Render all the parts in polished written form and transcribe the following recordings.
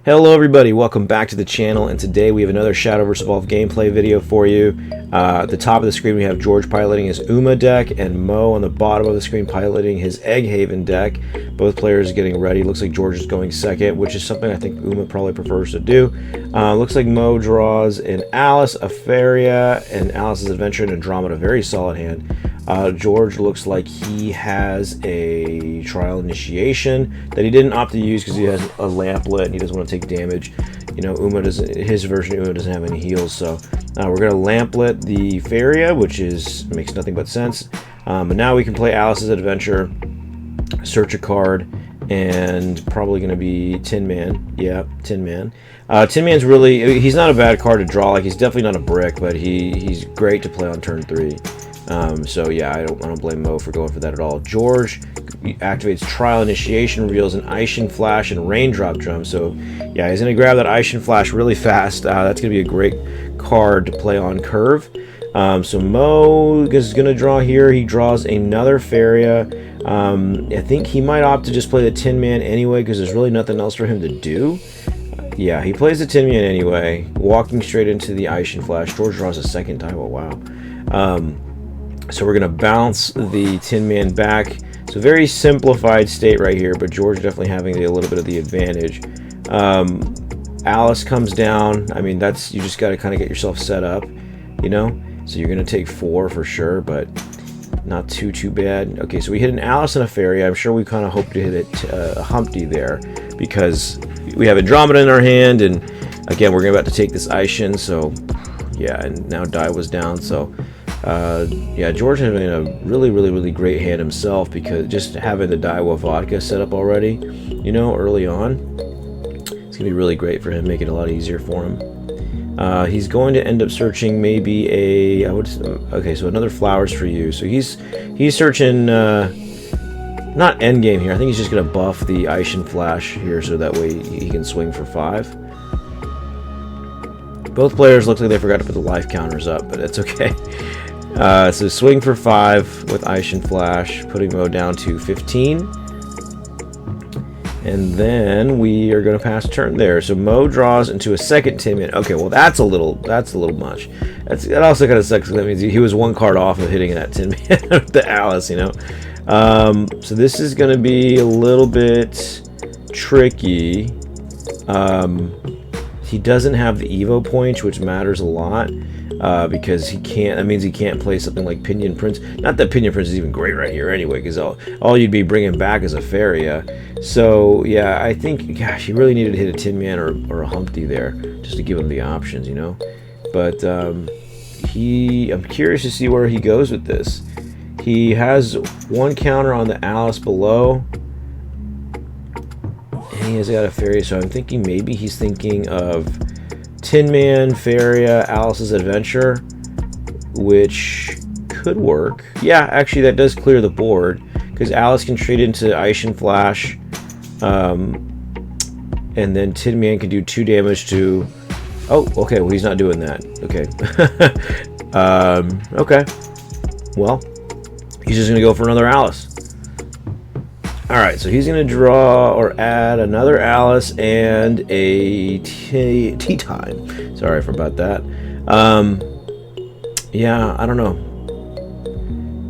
Hello everybody, welcome back to the channel, and today we have another Shadowverse Evolved gameplay video for you. At the top of the screen we have George piloting his Uma deck and Mo on the bottom of the screen piloting his Egghaven deck. Both players getting ready. Looks like George is going second, which is something I think Uma probably prefers to do. Looks like Mo draws an Alice, a Faria, and Alice's Adventure, and Andromeda. Very solid hand. George looks like he has a Trial Initiation that he didn't opt to use because he has a Lamplet and he doesn't want to take damage. You know, his version of Uma doesn't have any heals, so we're going to Lamplet the Faria, which makes nothing but sense. But now we can play Alice's Adventure, search a card, and probably going to be Tin Man. Yeah, Tin Man. Tin Man's he's not a bad card to draw. Like, he's definitely not a brick, but he's great to play on turn 3. So yeah, I don't blame Mo for going for that at all. George activates Trial Initiation, reveals an Aishin Flash and Raindrop Drum. So yeah, he's gonna grab that Aishin Flash really fast. That's gonna be a great card to play on curve. So Mo is gonna draw here. He draws another Faria. I think he might opt to just play the Tin Man anyway because there's really nothing else for him to do. Yeah, he plays the Tin Man anyway, walking straight into the Aishin Flash. George draws a second time. Oh wow. So we're going to bounce the Tin Man back. It's a very simplified state right here, but George definitely having a little bit of the advantage. Alice comes down. I mean, you just got to kind of get yourself set up, you know? So you're going to take 4 for sure, but not too bad. Okay, so we hit an Alice and a Fairy. I'm sure we kind of hope to hit a Humpty there because we have Andromeda in our hand, and again, we're about to take this Aishin, so yeah, and now Die was down, so yeah, George having a really great hand himself because just having the Daiwa vodka set up already, you know, early on, it's gonna be really great for him, make it a lot easier for him. He's going to end up searching maybe okay, so another Flowers for You. So he's searching not endgame here. I think he's just gonna buff the Aishin Flash here so that way he can swing for 5. Both players look like they forgot to put the life counters up, but it's okay. So swing for 5 with Aishin Flash, putting Mo down to 15. And then we are going to pass turn there. So Mo draws into a second Tin Man. Okay, well that's a little much. That also kind of sucks because that means he was 1 card off of hitting that Tin Man with the Alice, you know. So this is going to be a little bit tricky. He doesn't have the Evo points, which matters a lot. Because that means he can't play something like Pinion Prince. Not that Pinion Prince is even great right here anyway, because all you'd be bringing back is a Faria. So yeah, I think, gosh, he really needed to hit a Tin Man or a Humpty there just to give him the options, you know. But I'm curious to see where he goes with this. He has 1 counter on the Alice below, and he has got a Faria. So I'm thinking maybe he's thinking of Tin Man, Faria, Alice's Adventure, which could work. Yeah, actually that does clear the board because Alice can trade into Aishin Flash, and then Tin Man can do 2 damage to... Oh, okay, well he's not doing that. Okay. Okay. Well, he's just gonna go for another Alice. Alright, so he's going to draw or add another Alice and a tea time. Sorry about that. Yeah, I don't know.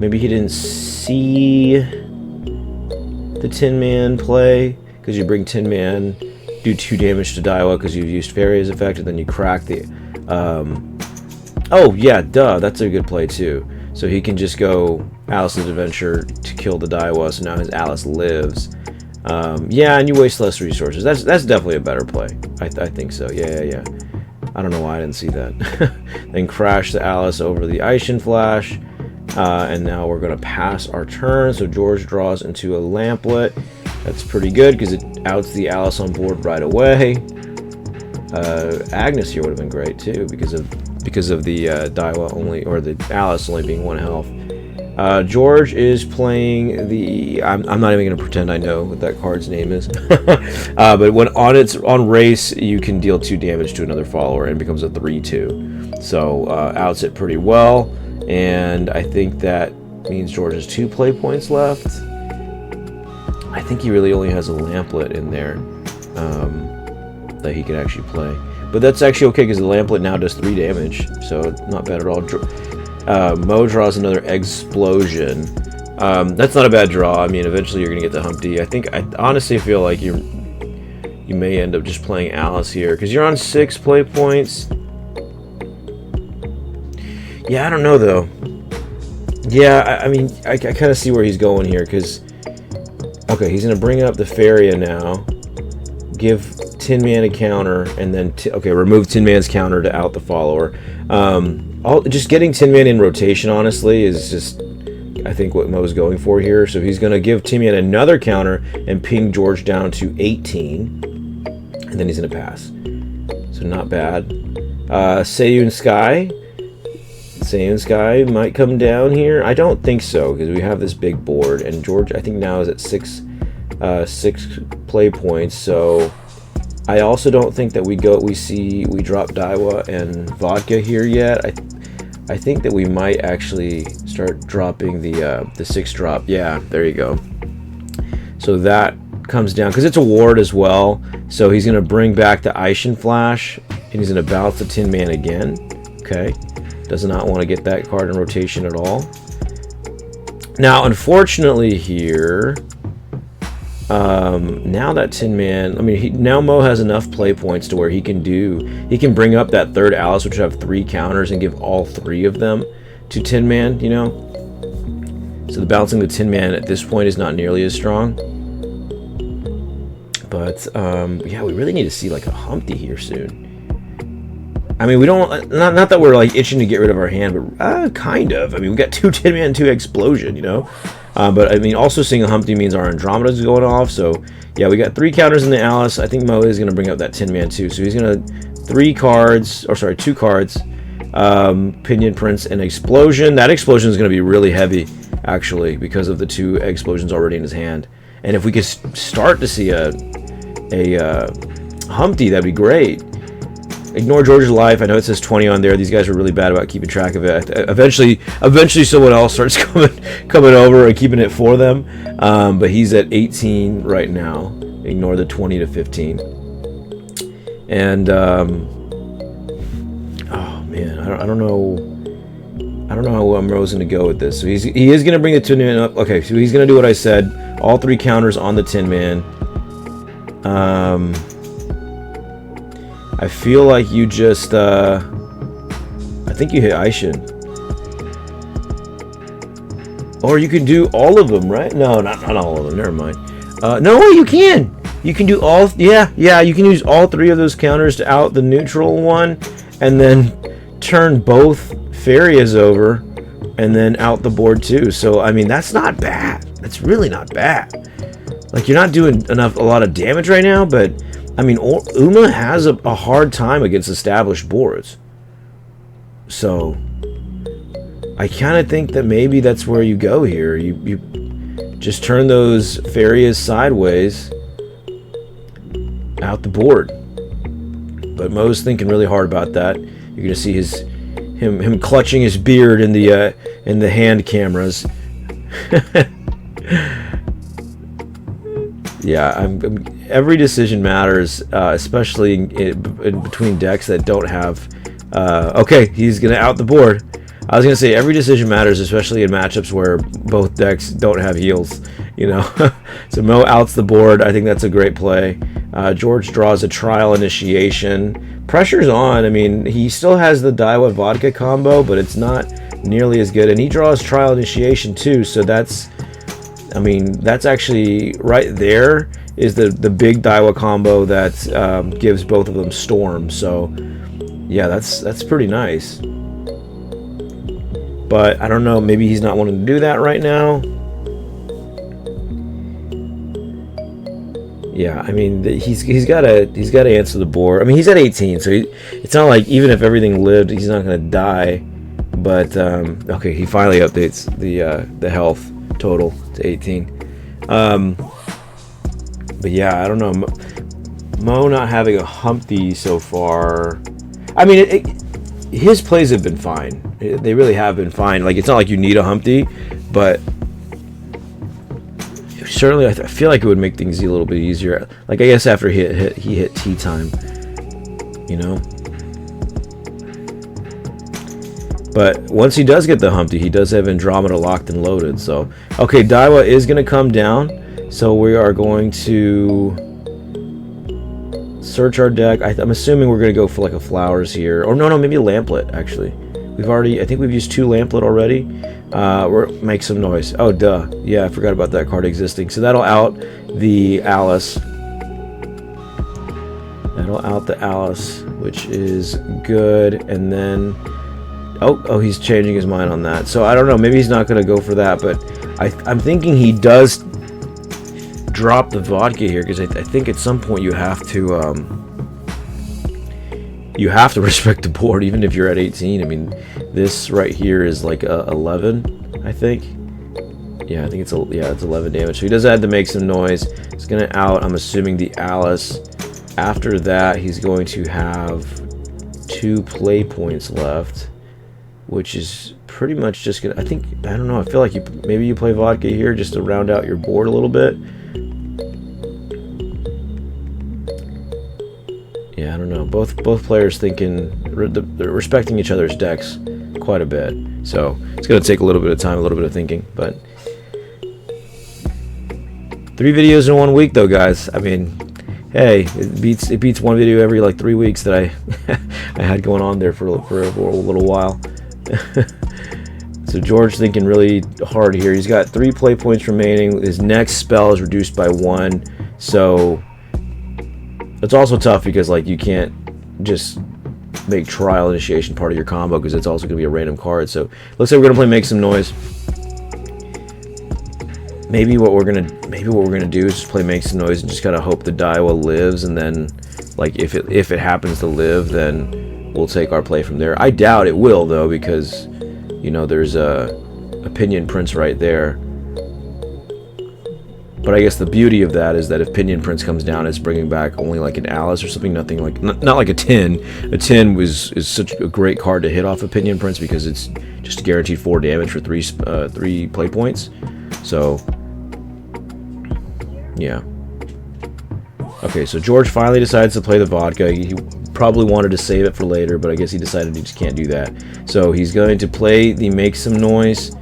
Maybe he didn't see the Tin Man play, because you bring Tin Man, do 2 damage to Daiwa because you've used Fairy's effect, and then you crack the... Oh, yeah, duh, that's a good play too. So he can just go Alice's Adventure to kill the Daiwa, so now his Alice lives. Yeah, and you waste less resources. That's definitely a better play. I think so. Yeah. I don't know why I didn't see that. Then crash the Alice over the Aishin Flash. And now we're going to pass our turn. So George draws into a Lamplet. That's pretty good because it outs the Alice on board right away. Agnes here would have been great too because of the Daiwa only, or the Alice only being 1 health. George is playing the... I'm not even going to pretend I know what that card's name is. But when on race, you can deal 2 damage to another follower and it becomes a 3/2. So outs it pretty well, and I think that means George has 2 play points left. I think he really only has a Lamplet in there. that he can actually play. But that's actually okay because the Lamplet now does 3 damage, so not bad at all. Mo draws another Explosion. That's not a bad draw. I mean, eventually you're gonna get the Humpty. I honestly feel like you may end up just playing Alice here because you're on 6 play points. Yeah, I don't know though. Yeah, I mean, I kind of see where he's going here because, okay, he's gonna bring up the Faria now, give Tin Man a counter, and then okay, remove Tin Man's counter to out the follower. Just getting Tin Man in rotation, honestly, is just, I think, what Mo's going for here. So he's going to give Tin Man another counter and ping George down to 18, and then he's going to pass. So not bad. Seiyun Sky might come down here. I don't think so because we have this big board, and George, I think, now is at 6 play points. So I also don't think that we drop Daiwa and Vodka here yet. I think that we might actually start dropping the 6 drop. Yeah, there you go. So that comes down because it's a ward as well. So he's gonna bring back the Aishin Flash and he's gonna bounce the Tin Man again. Okay, does not want to get that card in rotation at all. Now, unfortunately here, now that Tin Man, I mean, now Mo has enough play points to where he can bring up that third Alice, which would have 3 counters, and give all 3 of them to Tin Man, you know? So the bouncing the Tin Man at this point is not nearly as strong. But, yeah, we really need to see, like, a Humpty here soon. I mean, we don't, not that we're, like, itching to get rid of our hand, but, kind of. I mean, we got 2 Tin Man, 2 Explosion, you know? But I mean, also seeing a Humpty means our Andromeda's going off. So yeah, we got 3 counters in the Alice. I think Mo is going to bring up that Tin Man too. So he's going to 2 cards, Pinion Prince and Explosion. That Explosion is going to be really heavy, actually, because of the 2 Explosions already in his hand. And if we could start to see a Humpty, that'd be great. Ignore George's life. I know it says 20 on there. These guys are really bad about keeping track of it. Eventually someone else starts coming over and keeping it for them. But he's at 18 right now. Ignore the 20 to 15. And oh man, I don't know how Mo's going to go with this. So he is going to bring the Tin Man up. Okay, so he's going to do what I said. All 3 counters on the Tin Man. I feel like you just, I think you hit Aishin. Or you can do all of them, right? No, not all of them, never mind. No, you can! You can do all, yeah, you can use all 3 of those counters to out the neutral one, and then turn both Farias over, and then out the board too. So, I mean, that's not bad. That's really not bad. Like, you're not doing a lot of damage right now, but I mean, Uma has a hard time against established boards. So I kind of think that maybe that's where you go here. You just turn those Farias sideways out the board. But Mo's thinking really hard about that. You're gonna see him clutching his beard in the hand cameras. Yeah, every decision matters, especially in between decks that don't have. Okay, he's gonna out the board. I was gonna say every decision matters, especially in matchups where both decks don't have heals. You know, so Mo outs the board. I think that's a great play. George draws a Trial Initiation. Pressure's on. I mean, he still has the Daiwa Vodka combo, but it's not nearly as good. And he draws Trial Initiation too. So that's, I mean, that's actually right there is the big Daiwa combo that gives both of them Storm. So yeah, that's pretty nice. But I don't know, maybe he's not wanting to do that right now. Yeah, I mean, he's got to answer the board. I mean, he's at 18, so it's not like even if everything lived, he's not going to die. But okay, he finally updates the health total to 18. But yeah, I don't know. Mo not having a Humpty so far. I mean, his plays have been fine. They really have been fine. Like, it's not like you need a Humpty, but certainly, I feel like it would make things a little bit easier. Like, I guess after he hit tea time, you know. But once he does get the Humpty, he does have Andromeda locked and loaded. So, okay, Daiwa is going to come down. So we are going to search our deck. I'm assuming we're going to go for like a Flowers here. Or no, maybe a Lamplet, actually. I think we've used 2 Lamplet already. Make some noise. Oh, duh. Yeah, I forgot about that card existing. So that'll out the Alice. That'll out the Alice, which is good. And then... Oh, he's changing his mind on that. So I don't know. Maybe he's not going to go for that. But I'm thinking he does drop the vodka here, because I think at some point you have to respect the board, even if you're at 18. I mean, this right here is like 11, I think. Yeah, I think it's 11 damage. So he does have to make some noise. He's going to out, I'm assuming, the Alice. After that, he's going to have 2 play points left, which is pretty much just gonna, I don't know, I feel like maybe you play vodka here just to round out your board a little bit. Yeah, I don't know. Both players thinking, they're respecting each other's decks quite a bit. So it's gonna take a little bit of time, a little bit of thinking. But 3 videos in 1 week, though, guys. I mean, hey, it beats 1 video every like 3 weeks that I I had going on there for a little while. So George thinking really hard here. He's got 3 play points remaining. His next spell is reduced by 1. So it's also tough because like you can't just make Trial Initiation part of your combo, because it's also going to be a random card. So looks like we're going to play Make Some Noise. Maybe what we're gonna do is just play Make Some Noise and just kind of hope the Daiwa lives, and then like if it happens to live, then we'll take our play from there. I doubt it will, though, because you know there's a Opinion Prince right there. But I guess the beauty of that is that if Pinion Prince comes down, it's bringing back only like an Alice or something. Nothing like not like a Tin. A Tin is such a great card to hit off of Pinion Prince, because it's just guaranteed 4 damage for 3 play points. So yeah. Okay, so George finally decides to play the vodka. He probably wanted to save it for later, but I guess he decided he just can't do that. So he's going to play the Make Some Noise.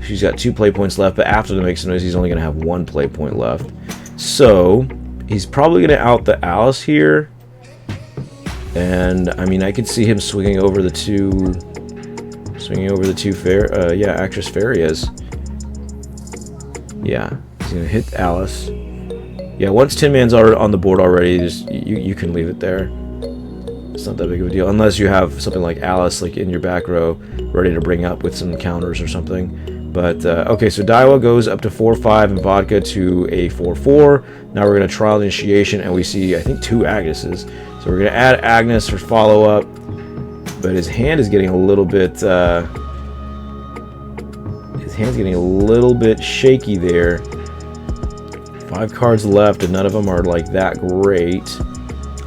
She's got 2 play points left, but after the Make Some Noise, he's only going to have 1 play point left. So he's probably going to out the Alice here. And I mean, I could see him swinging over the 2 Actress Farias. Yeah, he's going to hit Alice. Yeah, once Tin Man's on the board already, just you can leave it there. It's not that big of a deal, unless you have something like Alice like in your back row, ready to bring up with some counters or something. But okay, so Daiwa goes up to 4/5 and vodka to a 4/4. Now we're gonna Trial Initiation, and we see I think 2 Agneses. So we're gonna add Agnes for follow up, but his hand is getting a little bit shaky there. 5 cards left, and none of them are like that great.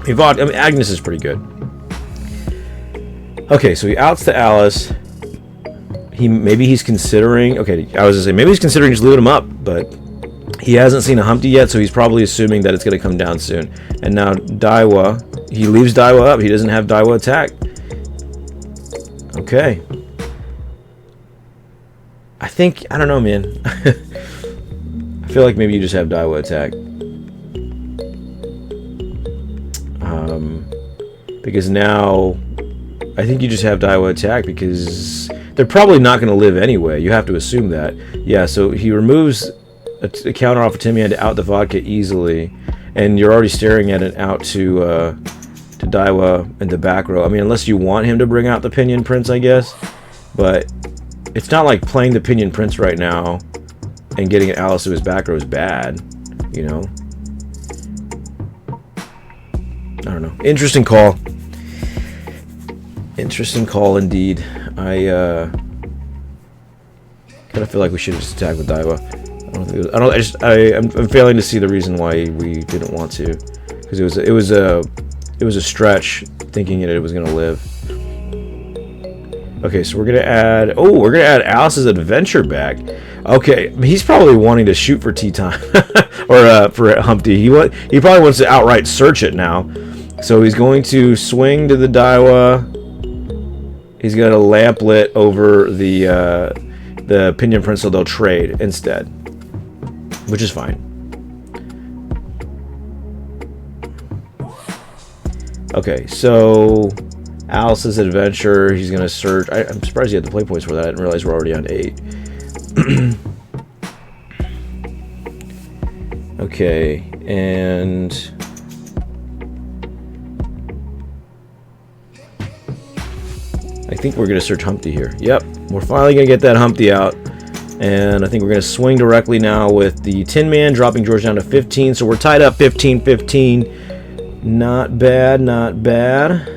I mean, Agnes is pretty good. Okay, so he outs to Alice. Maybe he's considering. Okay, I was gonna say maybe he's considering just leaving him up, but he hasn't seen a Humpty yet, so he's probably assuming that it's gonna come down soon. And now Daiwa, he leaves Daiwa up. He doesn't have Daiwa attack. Okay. I don't know, man. I feel like maybe you just have Daiwa attack. Because now I think you just have Daiwa attack, because they're probably not going to live anyway. You have to assume that. Yeah, so he removes a counter off of Timian to out the vodka easily, and you're already staring at it out to Daiwa in the back row. I mean, unless you want him to bring out the Pinion Prince, I guess. But it's not like playing the Pinion Prince right now and getting an Alice to his back row is bad, you know? I don't know. Interesting call. Interesting call indeed. I kind of feel like we should have just attacked with Daiwa. I'm failing to see the reason why we didn't want to, because it was a stretch thinking that it was gonna live. Okay, so we're gonna add Alice's Adventure back. Okay, he's probably wanting to shoot for tea time or for Humpty. He probably wants to outright search it now. So he's going to swing to the Daiwa. He's got a lamplit over the Pinion Prince, so they'll trade instead, which is fine. Okay, so Alice's Adventure. He's going to search. I'm surprised he had the play points for that. I didn't realize we're already on 8. Okay, and I think we're going to search Humpty here. Yep, we're finally going to get that Humpty out. And I think we're going to swing directly now with the Tin Man, dropping George down to 15. So we're tied up 15-15. Not bad, not bad.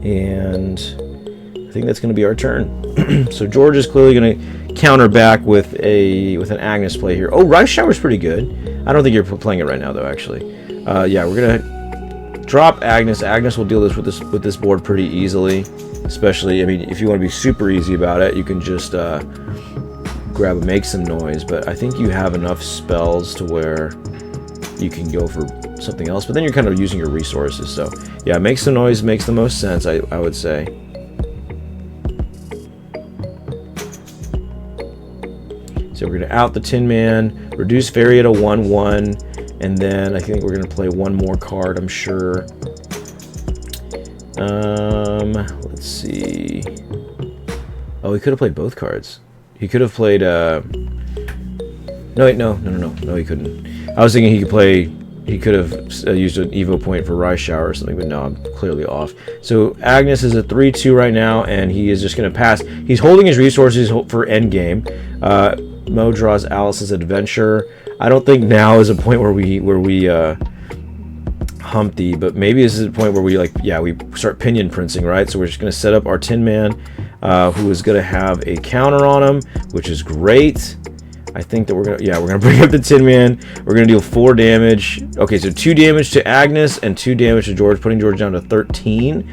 And I think that's going to be our turn. So George is clearly going to counter back with an Agnes play here. Oh, Rice Shower's pretty good. I don't think you're playing it right now, though, actually. Yeah, we're going to drop Agnes. Agnes will deal with this board pretty easily. Especially, I mean, if you want to be super easy about it, you can just grab a Make Some Noise. But I think you have enough spells to where you can go for something else. But then you're kind of using your resources. So, yeah, Make Some Noise makes the most sense, I would say. So we're going to out the Tin Man, reduce Fairy at a 1-1. And then I think we're going to play one more card, I'm sure. Let's see. Oh, he could have played both cards. He could have played, No, wait, no, he couldn't. I was thinking he could have used an Evo point for Rice Shower or something, but no, I'm clearly off. So Agnes is a 3-2 right now, and he is just going to pass. He's holding his resources for endgame. Mo draws Alice's Adventure. I don't think now is a point where we Humpty, but maybe this is a point where we start Pinion Princing, right? So we're just going to set up our Tin Man, who is going to have a counter on him, which is great. I think that we're gonna bring up the Tin Man. We're gonna deal 4 damage. Okay, so 2 damage to Agnes and 2 damage to George, putting George down to 13.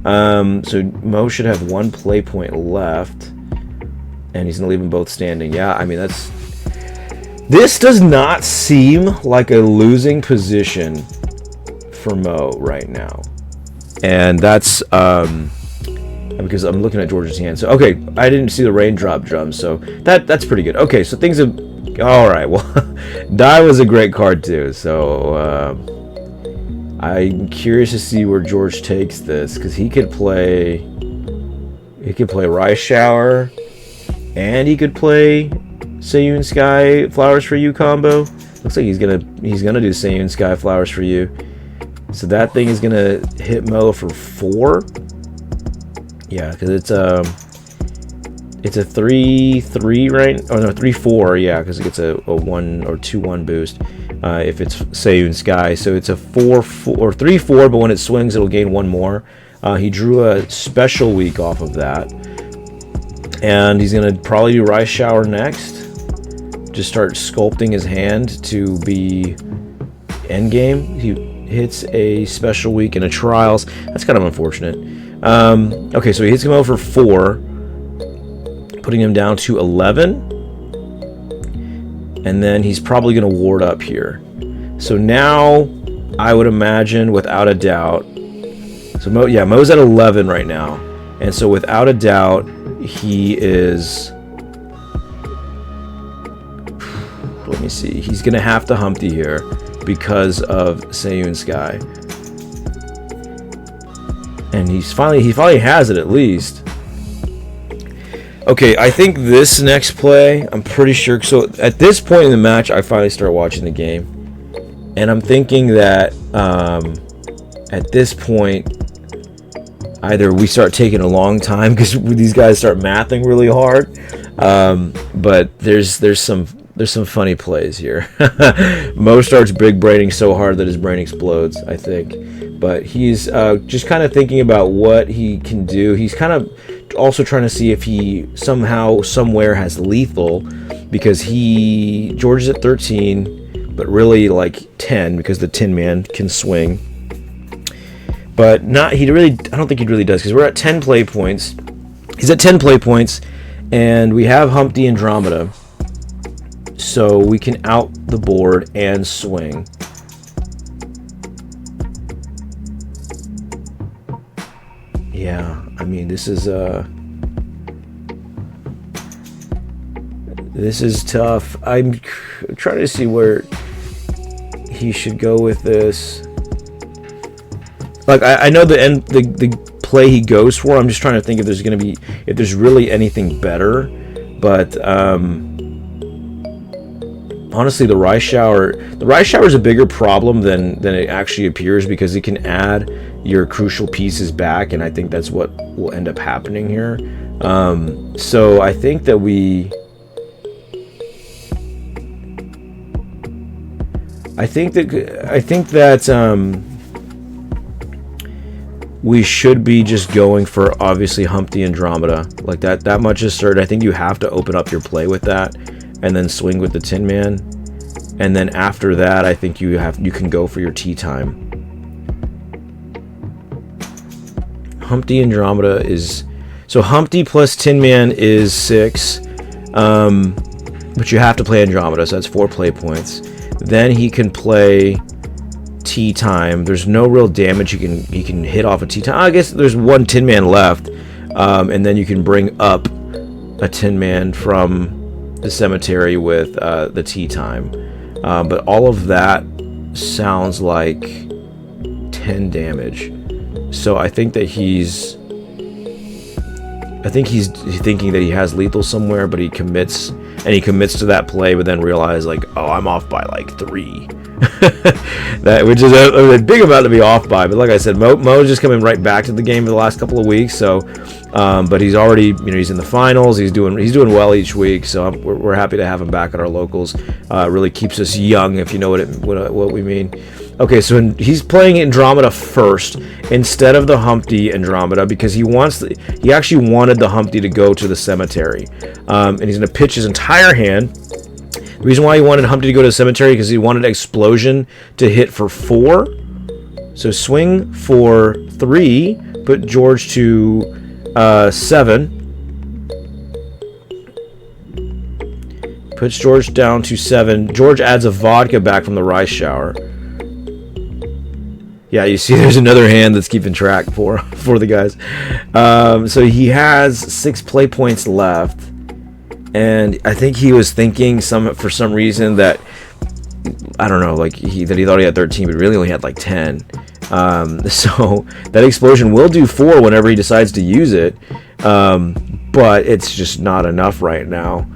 So Mo should have 1 play point left, and he's gonna leave them both standing. Yeah, I mean this does not seem like a losing position for Mo right now, and that's because I'm looking at George's hand. So okay, I didn't see the raindrop drum, so that's pretty good. Okay, so things have all right. Well, Die was a great card too. So I'm curious to see where George takes this, because he could play Rice Shower, and he could play Seiyun Sky Flowers for You combo. Looks like he's gonna do Seiyun Sky Flowers for You. So that thing is gonna hit Mo for 4. Yeah, because it's a 3-3, right? Oh no, 3-4. Yeah, because it gets a 1 or 2-1 boost if it's Seiyun Sky. So it's a 4-4 or 3-4, but when it swings, it'll gain 1 more. He drew a special week off of that, and he's gonna probably do Rice Shower next. Just start sculpting his hand to be endgame. He hits a special week and a trials. That's kind of unfortunate. Okay, so he hits him over 4, putting him down to 11, and then he's probably going to ward up here. So now I would imagine, without a doubt, so Mo's at 11 right now, and so without a doubt he is, let me see, he's going to have to Humpty here because of Seiyun Sky. And he finally has it, at least. Okay, I think this next play, I'm pretty sure. So at this point in the match, I finally start watching the game, and I'm thinking that at this point, either we start taking a long time because these guys start mathing really hard, but there's some funny plays here. Mo starts big braining so hard that his brain explodes, I think. But he's just kind of thinking about what he can do. He's kind of also trying to see if he somehow, somewhere has lethal, because George is at 13, but really like 10 because the Tin Man can swing. But I don't think he really does, because we're at 10 play points. He's at 10 play points, And we have Humpty Andromeda, so we can out the board and swing. Yeah, I mean, this is tough. I'm trying to see where he should go with this. Like, I know the play he goes for. I'm just trying to think if there's really anything better. But honestly, the Rice Shower is a bigger problem than it actually appears, because it can add your crucial pieces back, and I think that's what will end up happening here. So I think that we should be just going for, obviously, Humpty Andromeda. Like, that much is certain. I think you have to open up your play with that, and then swing with the Tin Man. And then after that, I think you can go for your tea time. Humpty Andromeda is... So Humpty plus Tin Man is 6. But you have to play Andromeda, so that's 4 play points. Then he can play tea time. There's no real damage he can hit off a tea time. I guess there's 1 Tin Man left. And then you can bring up a Tin Man from the cemetery with the tea time. But all of that sounds like 10 damage. So I think that he's thinking that he has lethal somewhere, but he commits to that play, but then realizes, like, oh, I'm off by like 3. Which is a big amount to be off by. But like I said, Mo's just coming right back to the game for the last couple of weeks. So, but he's already, he's in the finals. He's doing well each week. So we're happy to have him back at our locals. Really keeps us young, if you know what we mean. Okay, so he's playing Andromeda first instead of the Humpty Andromeda, because he actually wanted the Humpty to go to the cemetery, and he's going to pitch his entire hand. The reason why he wanted Humpty to go to the cemetery because he wanted Explosion to hit for 4. So swing for 3, put George to 7. Puts George down to 7. George adds a vodka back from the Rice Shower. Yeah, you see there's another hand that's keeping track for the guys. So he has 6 play points left. And I think he was thinking for some reason that, I don't know, like he thought he had 13, but really only had like 10. So that Explosion will do 4 whenever he decides to use it. But it's just not enough right now.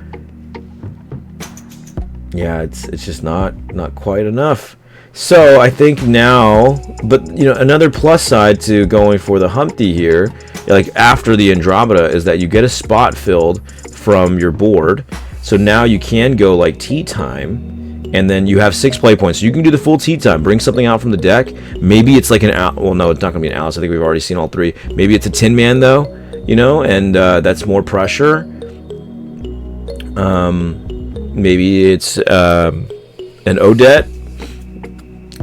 Yeah, it's just not quite enough. So I think now, but another plus side to going for the Humpty here, like after the Andromeda, is that you get a spot filled from your board. So now you can go like tea time, and then you have 6 play points. So you can do the full tea time, bring something out from the deck. Maybe it's like well, no, it's not gonna be an Alice. I think we've already seen all 3. Maybe it's a Tin Man though, and that's more pressure. Maybe it's an Odette,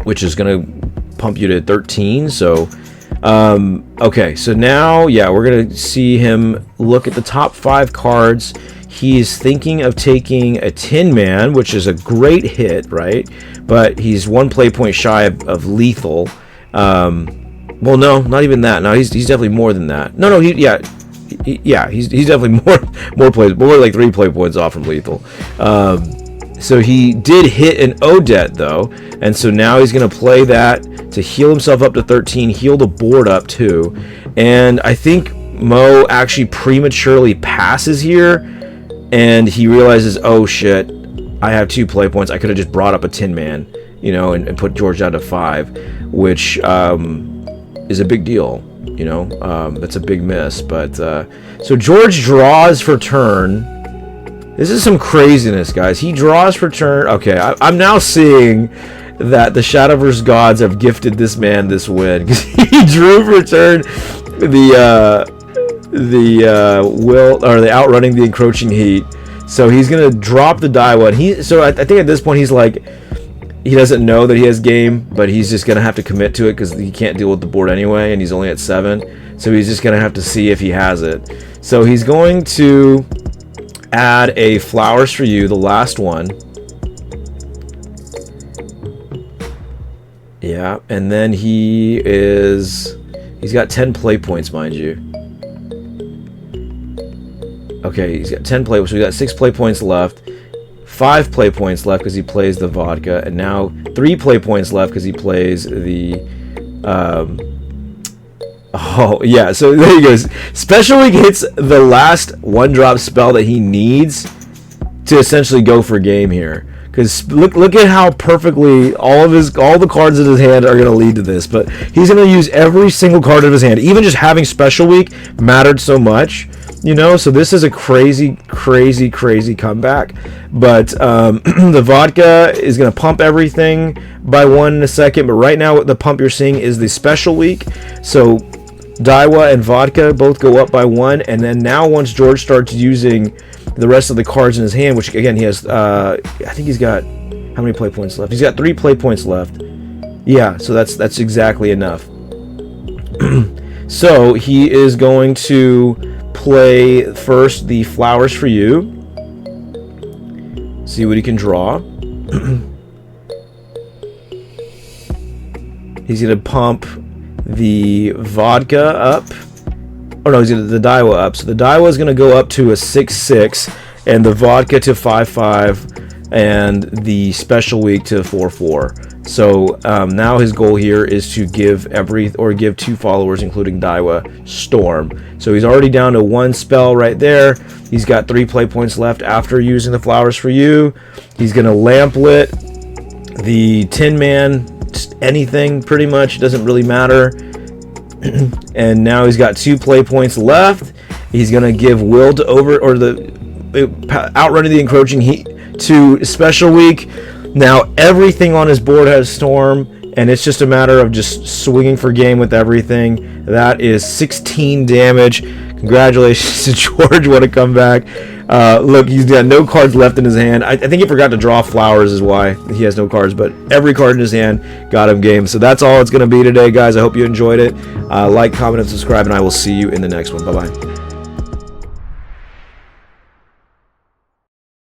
which is going to pump you to 13. So, okay. So now, yeah, we're going to see him look at the top 5 cards. He is thinking of taking a Tin Man, which is a great hit, right? But he's 1 play point shy of lethal. Well, no, not even that. No, he's definitely more than that. No, he's definitely more like 3 play points off from lethal. So he did hit an Odette though, and so now he's going to play that to heal himself up to 13, heal the board up too. And I think Mo actually prematurely passes here, and he realizes, oh shit, I have 2 play points. I could have just brought up a Tin Man, and put George down to 5, which is a big deal. That's a big miss. But so George draws for turn. This is some craziness, guys. He draws for turn. Okay, I'm now seeing that the Shadowverse gods have gifted this man this win, because he drew for turn the outrunning the encroaching heat. So he's gonna drop the Daiwa. So I think at this point he's like, he doesn't know that he has game, but he's just gonna have to commit to it because he can't deal with the board anyway, and he's only at 7. So he's just gonna have to see if he has it. So he's going to add a Flowers for You, the last one. Yeah, and then he's got 10 play points, mind you. Okay, he's got 10 play points, so we got 6 play points left. 5 play points left because he plays the vodka, and now 3 play points left because he plays the oh yeah, so there he goes. Special Week hits the last 1-drop spell that he needs to essentially go for game here. Because look at how perfectly all the cards in his hand are going to lead to this. But he's going to use every single card of his hand. Even just having Special Week mattered so much, you know. So this is a crazy comeback. But the vodka is going to pump everything by 1 in a second. But right now, the pump you're seeing is the Special Week. So Daiwa and vodka both go up by 1, and then now once George starts using the rest of the cards in his hand, which again he has, I think he's got, how many play points left? He's got 3 play points left. Yeah, so that's exactly enough. So he is going to play first the Flowers for You. See what he can draw. He's gonna pump the vodka up. Oh no, he's gonna the Daiwa up. So the Daiwa is gonna go up to a 6/6, and the vodka to 5/5, and the Special Week to 4/4. So now his goal here is to give 2 followers, including Daiwa, Storm. So he's already down to 1 spell right there. He's got 3 play points left after using the Flowers for You. He's gonna Lamplit the Tin Man. Anything pretty much, doesn't really matter. And now he's got 2 play points left. He's gonna give Will to outrunning the encroaching heat to Special Week. Now everything on his board has Storm, and it's just a matter of just swinging for game with everything. That is 16 damage. Congratulations to George, what a comeback. Look, he's got no cards left in his hand. I think he forgot to draw Flowers is why he has no cards, but every card in his hand got him game. So that's all it's going to be today, guys. I hope you enjoyed it. Like, comment, and subscribe, and I will see you in the next one. Bye-bye.